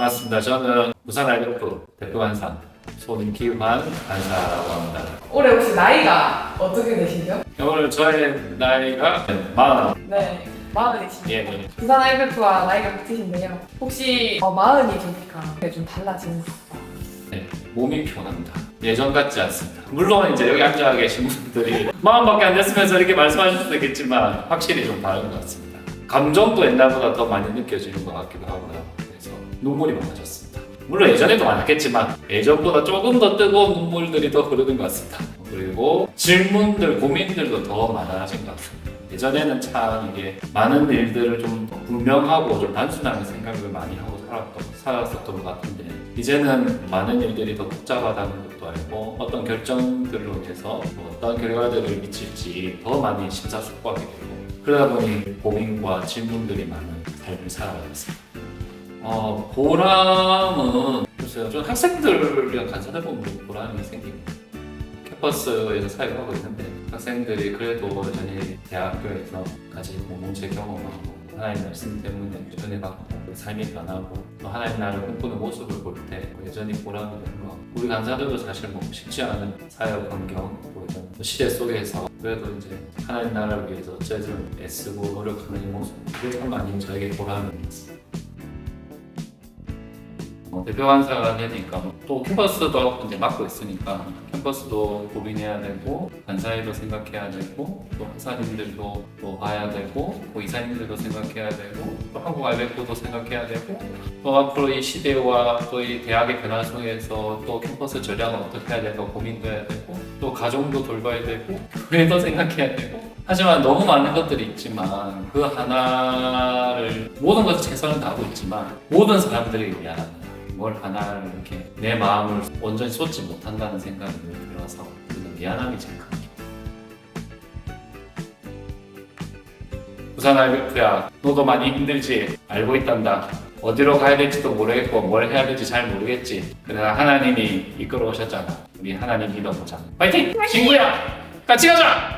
반갑습니다. 저는 부산 IBF 대표 간사 손기환 간사라고 합니다. 올해 혹시 나이가 어떻게 되시죠? 오늘 저의 나이가 40. 네, 마흔이시죠? 예. 부산 IBF와 나이가 같으신데요. 혹시 마흔이 되니까 좀 달라지는 것 같다. 네, 몸이 편합니다. 예전 같지 않습니다. 물론 이제 여기 앉아 계신 분들이 마음밖에 안 됐으면서 이렇게 말씀하실 수도 있겠지만 확실히 좀 다른 것 같습니다. 감정도 옛날보다 더 많이 느껴지는 것 같기도 하고요. 그래서 눈물이 많아졌습니다. 물론 예전에도 많았겠지만 예전보다 조금 더 뜨거운 눈물들이 더 흐르는 것 같습니다. 그리고 질문들, 고민들도 더 많아진 것 같습니다. 예전에는 참 이게 많은 일들을 좀 분명하고 좀 단순하게 생각을 많이 하고 살았었던 것 같은데 이제는 많은 일들이 더 복잡하다는 것도 알고 어떤 결정들로 인해서 어떤 결과들을 미칠지 더 많이 심사숙고하게 되고 그러다 보니 고민과 질문들이 많은 삶을 살아가고 있습니다. 보람은 글쎄요, 저는 학생들이랑 간사다 보면 보람이 생깁니다. 캠퍼스에서 사역을 하고 있는데 학생들이 그래도 여전히 대학교에서 가진 공동체 경험하고 하나님 말씀 때문에 은혜 받고 삶이 변하고 또 하나님 나라를 꿈꾸는 모습을 볼 때 여전히 보람이 되는 것 같고 우리 간사들도 사실 쉽지 않은 사역 환경 또 시대 속에서 그래도 이제 하나님 나라를 위해서 어쨌든 애쓰고 노력하는 이 모습 그게 참 많이 저에게 보람이 있습니다. 대표 간사가 되니까 또 캠퍼스도 이제 맡고 있으니까 캠퍼스도 고민해야 되고 간사회도 생각해야 되고 또 학사님들도 또 봐야 되고 또 이사님들도 생각해야 되고 또 한국 IBF도 생각해야 되고 또 앞으로 이 시대와 또 이 대학의 변화 속에서 또 캠퍼스 전략을 어떻게 해야 될까 고민도 해야 되고 또 가정도 돌봐야 되고 교회도 생각해야 되고 하지만 너무 많은 것들이 있지만 그 하나를 모든 것을 최선을 다하고 있지만 모든 사람들에게 미안합니다. 뭘 하나를 이렇게 내 마음을 온전히 쏟지 못한다는 생각이 들어서 미안함이 제일 큽니다. 부산 IBF야, 너도 많이 힘들지? 알고 있단다. 어디로 가야 될지도 모르겠고 뭘 해야 될지 잘 모르겠지. 그러나 하나님이 이끌어 오셨잖아. 우리 하나님 믿어보자. 파이팅! 친구야! 같이 가자!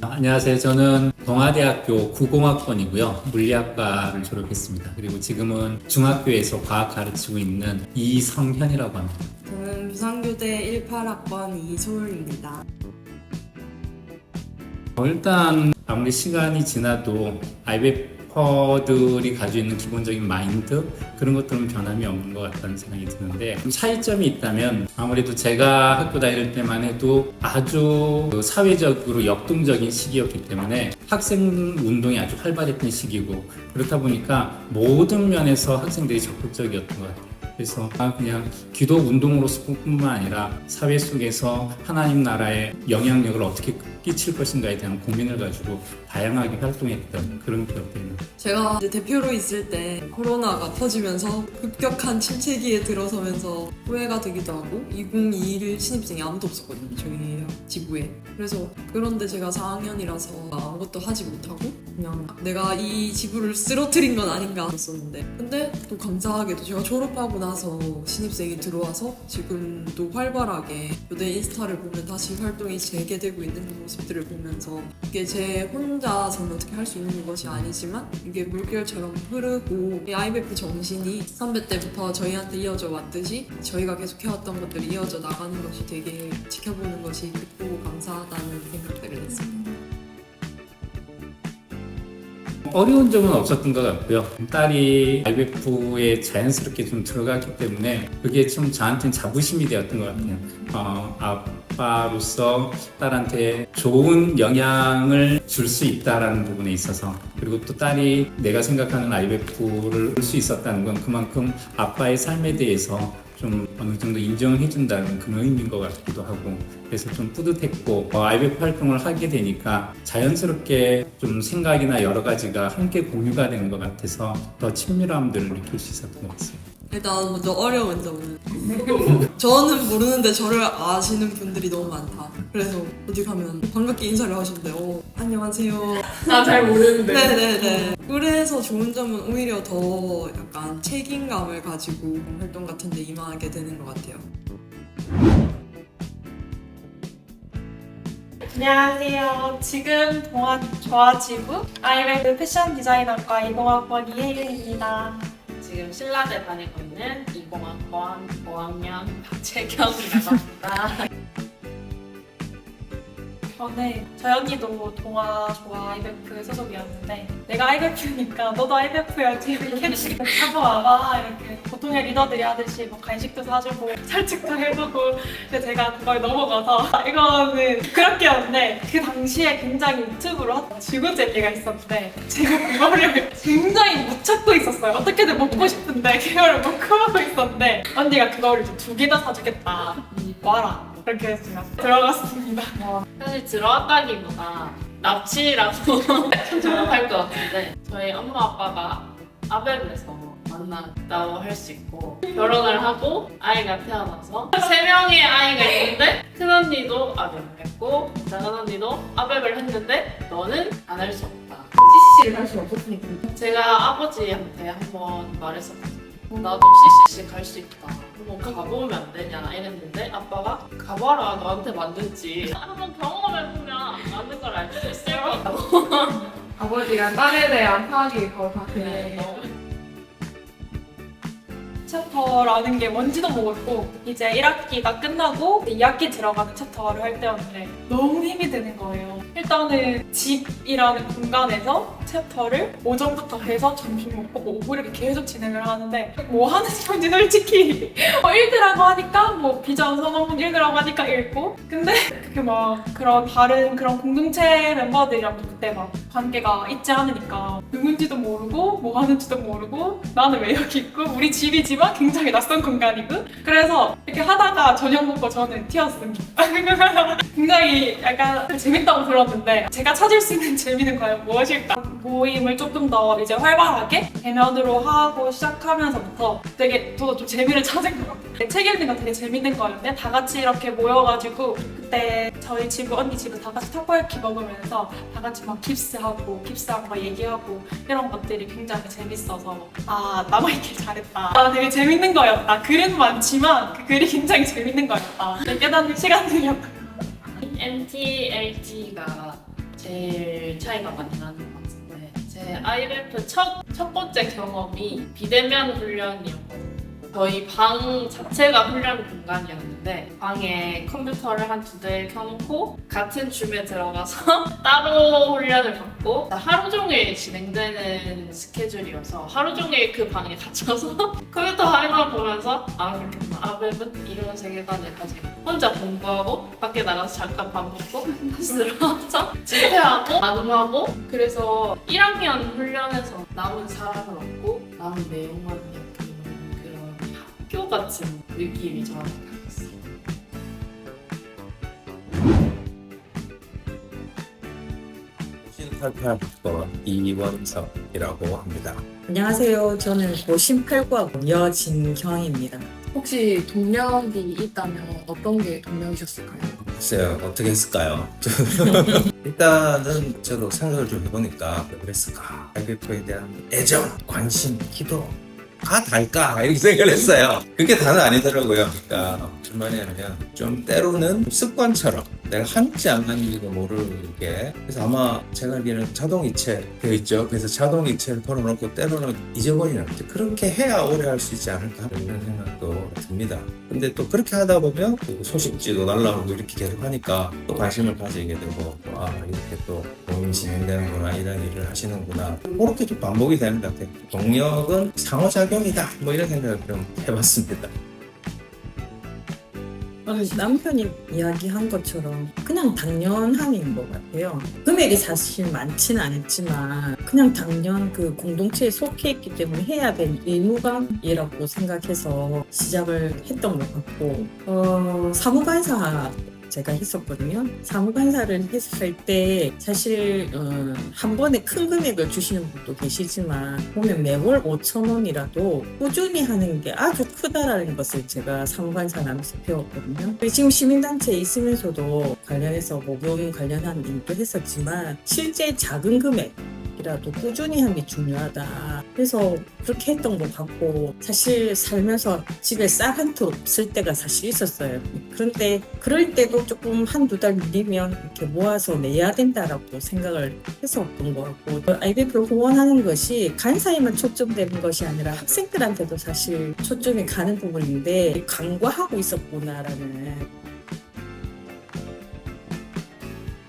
안녕하세요. 저는 동아대학교 구공학번이고요. 물리학과를 졸업했습니다. 그리고 지금은 중학교에서 과학 가르치고 있는 이성현이라고 합니다. 저는 부산교대 18학번 이소율입니다. 일단 아무리 시간이 지나도 IBF들이 가지고 있는 기본적인 마인드 그런 것들은 변함이 없는 것 같다는 생각이 드는데 차이점이 있다면 아무래도 제가 학교 다닐 때만 해도 아주 사회적으로 역동적인 시기였기 때문에 학생 운동이 아주 활발했던 시기고 그렇다 보니까 모든 면에서 학생들이 적극적이었던 것 같아요. 그래서 그냥 기도 운동으로서뿐만 아니라 사회 속에서 하나님 나라의 영향력을 어떻게 끼칠 것인가에 대한 고민을 가지고 다양하게 활동했던 그런 기억들입니다. 제가 이제 대표로 있을 때 코로나가 터지면서 급격한 침체기에 들어서면서 후회가 되기도 하고 2021 신입생이 아무도 없었거든요. 저희 지부에. 그래서 그런데 제가 4학년이라서 아무것도 하지 못하고 그냥 내가 이 지부를 쓰러뜨린 건 아닌가 했었는데 근데 또 감사하게도 제가 졸업하고 나서 신입생이 들어와서 지금도 활발하게 교대 인스타를 보면 다시 활동이 재개되고 있는 그 모습들을 보면서 이게 제 혼자서는 어떻게 할 수 있는 것이 아니지만 이게 물결처럼 흐르고 이 IBF 정신이 선배 때부터 저희한테 이어져 왔듯이 저희가 계속 해왔던 것들이 이어져 나가는 것이 되게 지켜보는 것이 기쁘고 감사하다는 생각들을 했습니다. 어려운 점은 없었던 것 같고요. 딸이 IBF에 자연스럽게 좀 들어갔기 때문에 그게 좀 저한테는 자부심이 되었던 것 같아요. 아빠로서 딸한테 좋은 영향을 줄 수 있다라는 부분에 있어서 그리고 또 딸이 내가 생각하는 IBF를 볼 수 있었다는 건 그만큼 아빠의 삶에 대해서 좀 어느 정도 인정을 해준다는 그런 의미인 것 같기도 하고 그래서 좀 뿌듯했고 IBF 활동을 하게 되니까 자연스럽게 좀 생각이나 여러 가지가 함께 공유가 되는 것 같아서 더 친밀함들을 느낄 수 있었던 것 같습니다. 일단 먼저 어려운 점은 저는 모르는데 저를 아시는 분들이 너무 많다. 그래서 어디 가면 반갑게 인사를 하시는데 안녕하세요. 나 잘 모르는데. 네네네. 그래서 좋은 점은 오히려 더 약간 책임감을 가지고 활동 같은 데 임하게 되는 것 같아요. 안녕하세요. 지금 동아지부 아이웨브 패션 디자인학과 20학번 이혜윤입니다. 지금 신라대 다니고 있는 20학번 5학년 박채경이라고 합니다. 네. 저희 언니도 동아조아 아이베프 소속이었는데 내가 아이베프니까 너도 아이베프야지 이렇게 한번 와봐 이렇게 보통의 리더들이 하듯이 뭐 간식도 사주고 설득도 해주고 근데 제가 그걸 넘어가서 이거는 그렇게였는데 그 당시에 굉장히 유튜브로 지구제기가 있었는데 제가 그거를 굉장히 못 찾고 있었어요. 어떻게든 먹고 싶은데 그거를 못 구하고 있었는데 언니가 그거를 2개 다 사주겠다 와라 그렇게 했으면 들어갔습니다. 사실 들어왔다기보다 납치라고 생각할 것 같은데 저희 엄마 아빠가 아베브에서 만났다고 할 수 있고 결혼을 하고 아이가 태어나서 3명의 아이가 있는데 큰언니도 아베브를 했고 작은언니도 아베브를 했는데 너는 안 할 수 없다. CC를 할 수 없었으니까. 제가 아버지한테 한번 말했었거든요. 나도 CCC 갈 수 있다. 한번 가보면 안 되냐 이랬는데 아빠가 가봐라 너한테 맞는지 한번 경험해보면 맞는 걸 알 수 있을 것 같다고. 아버지가 딸에 대한 파악이 더 네, 같네. 너무 챕터라는 게 뭔지도 모르고 이제 1학기가 끝나고 2학기 들어가는 챕터를 할 때였는데 너무 힘이 드는 거예요. 일단은 집이라는 공간에서 챕터를 오전부터 해서 점심 먹고 뭐 오후 이렇게 계속 진행을 하는데 뭐 하는지 뭔지 솔직히 읽으라고 하니까 뭐 비전 선언문 읽으라고 하니까 읽고 근데 그게 막 그런 다른 그런 공동체 멤버들이랑 그때 막 관계가 있지 않으니까 누군지도 모르고 뭐 하는지도 모르고 나는 왜 여기 있고 우리 집이지만 굉장히 낯선 공간이고 그래서 이렇게 하다가 저녁 먹고 저는 튀었습니다. 굉장히 약간 재밌다고 들었는데 제가 찾을 수 있는 재미는 과연 무엇일까? 모임을 조금 더 이제 활발하게 대면으로 하고 시작하면서부터 되게 저도 좀 재미를 찾은 것 같아요. 책 읽는 거 되게 재밌는 거였는데 다 같이 이렇게 모여가지고 그때 저희 지부 언니 집에 다 같이 타코야키 먹으면서 다 같이 막 깁스하고 깁스한 거 얘기하고 이런 것들이 굉장히 재밌어서 아 남아있길 잘했다. 아 되게 재밌는 거였다. 글은 많지만 그 글이 굉장히 재밌는 거였다. 깨닫는 시간들이었고요. MT-LG가 제일 차이가 많이 나는 것 같은데 제 IBF 첫 번째 경험이 비대면 훈련이었거든요. 저희 방 자체가 훈련 공간이었는데 방에 컴퓨터를 한 2대 켜놓고 같은 줌에 들어가서 따로 훈련을 받고 하루 종일 진행되는 스케줄이어서 하루 종일 그 방에 갇혀서 컴퓨터 화면을 보면서 아 그렇구나 아베브 이런 세계관을 가지고 혼자 공부하고 밖에 나가서 잠깐 밥 먹고 다시 들어와서 집회하고 나눔하고 그래서 1학년 훈련에서 남은 사람을 얻고 남은 내용만 엮이는 그런 학교 같은 느낌이 저한테 강했어요. 고신88학번 이원석이라고 합니다. 안녕하세요. 저는 고신 8구학 여진경입니다. 혹시 동력이 있다면 어떤 게 동력이셨을까요? 글쎄요, 어떻게 했을까요? 일단은 저도 생각을 좀 해보니까 왜 그랬을까? IBF에 대한 애정, 관심, 기도가 달까? 이렇게 생각을 했어요. 그게 다는 아니더라고요. 그러니까 무슨 말이냐면 좀 때로는 습관처럼 내가 하는지 안 하는지도 모르게 그래서 아마 제가 알기로는 자동이체 되어 있죠. 그래서 자동이체를 걸어놓고 때로는 잊어버리는 그렇게 해야 오래 할 수 있지 않을까 이런 생각도 듭니다. 근데 또 그렇게 하다 보면 또 소식지도 날라오고 이렇게 계속 하니까 또 관심을 가지게 되고 아 이렇게 또 모임이 진행되는구나 이런 일을 하시는구나 그렇게 좀 반복이 되는 것 같아요. 동력은 상호작용이다 뭐 이런 생각을 좀 해봤습니다. 남편이 이야기한 것처럼 그냥 당연함인 것 같아요. 금액이 사실 많지는 않았지만 그냥 당연 그 공동체에 속해 있기 때문에 해야 될 의무감이라고 생각해서 시작을 했던 것 같고 사무관사 제가 했었거든요. 사무관사를 했을 때 사실 한 번에 큰 금액을 주시는 분도 계시지만 보면 매월 5,000원이라도 꾸준히 하는 게 아주 크다라는 것을 제가 사무관사 하면서 배웠거든요. 지금 시민단체에 있으면서도 관련해서 모금 관련한 일도 했었지만 실제 작은 금액 방식이라도 꾸준히 함이 중요하다. 그래서 그렇게 했던 것 같고 사실 살면서 집에 쌀 한 톨 없을 때가 사실 있었어요. 그런데 그럴 때도 조금 한두 달 밀리면 이렇게 모아서 내야 된다라고 생각을 했었던 것 같고 IBF를 후원하는 것이 간사에만 초점되는 것이 아니라 학생들한테도 사실 초점이 가는 부분인데 간과하고 있었구나라는.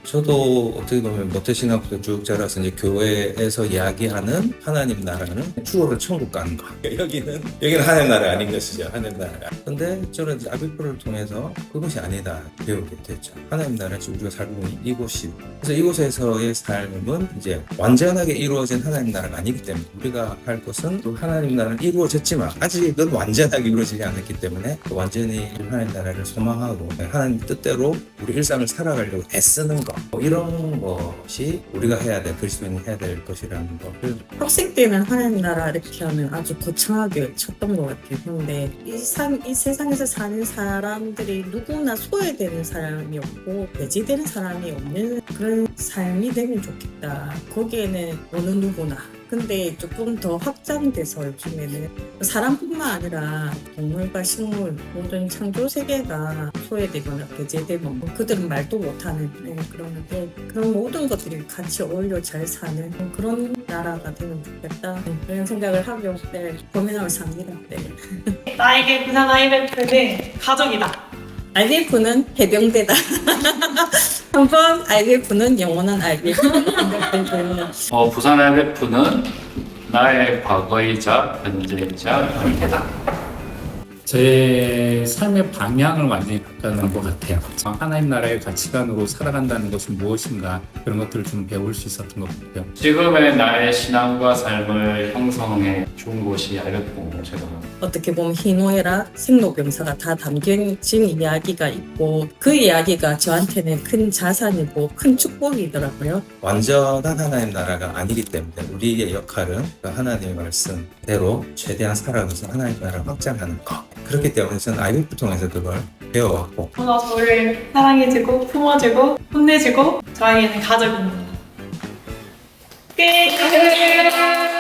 저도 어떻게 보면 모태신앙부터 쭉 자라서 이제 교회에서 이야기하는 하나님 나라는 추억의 천국 가는 거. 여기는 하나님 나라 아닌 것이죠. 하나님 나라. 근데 저는 이제 아비프를 통해서 그것이 아니다 배우게 됐죠. 하나님 나라 지금 우리가 살고 있는 이곳이. 그래서 이곳에서의 삶은 이제 완전하게 이루어진 하나님 나라가 아니기 때문에 우리가 할 것은 또 하나님 나라는 이루어졌지만 아직은 완전하게 이루어지지 않았기 때문에 완전히 하나님 나라를 소망하고 하나님 뜻대로 우리 일상을 살아가려고 애쓰는 것. 이런 것이 우리가 해야 될, 그리스도인이 해야 될 것이라는 거. 학생 때는 하나님 나라 이렇게 하면 아주 거창하게 쳤던 것 같아요. 그런데 이 세상에서 사는 사람들이 누구나 소외되는 사람이 없고 배제되는 사람이 없는 그런 삶이 되면 좋겠다. 거기에는 어느 누구나. 근데 조금 더 확장돼서 요즘에는 사람뿐만 아니라 동물과 식물 모든 창조 세계가 소외되거나 배제되고 그들은 말도 못하는 그러는데 그런 모든 것들이 같이 어울려 잘 사는 그런 나라가 되면 좋겠다 그런 생각을 하고 고민하고 삽니다. 네. 나에게 부산 IBF는 가족이다. IBF는 해병대다. 한번 IBF는 영원한 IBF. 부산 IBF는 나의 과거이자 현재이자 미래다. 제 삶의 방향을 완전히 바꿔놓은 것 같아요. 하나님 나라의 가치관으로 살아간다는 것이 무엇인가 그런 것들을 좀 배울 수 있었던 것 같고요. 지금의 나의 신앙과 삶을 형성해 준 곳이 IBF고 제가 어떻게 보면 희노애락, 생로병사가 다 담겨진 이야기가 있고 그 이야기가 저한테는 큰 자산이고 큰 축복이더라고요. 완전한 하나님 나라가 아니기 때문에 우리의 역할은 그 하나님의 말씀대로 최대한 살아가서 하나님 나라를 확장하는 것. 그렇기 때문에 저는 IBF 통해서 그걸 배워왔고 누나 저를 사랑해주고 품어주고 혼내주고 저에게는 가족입니다. 끝!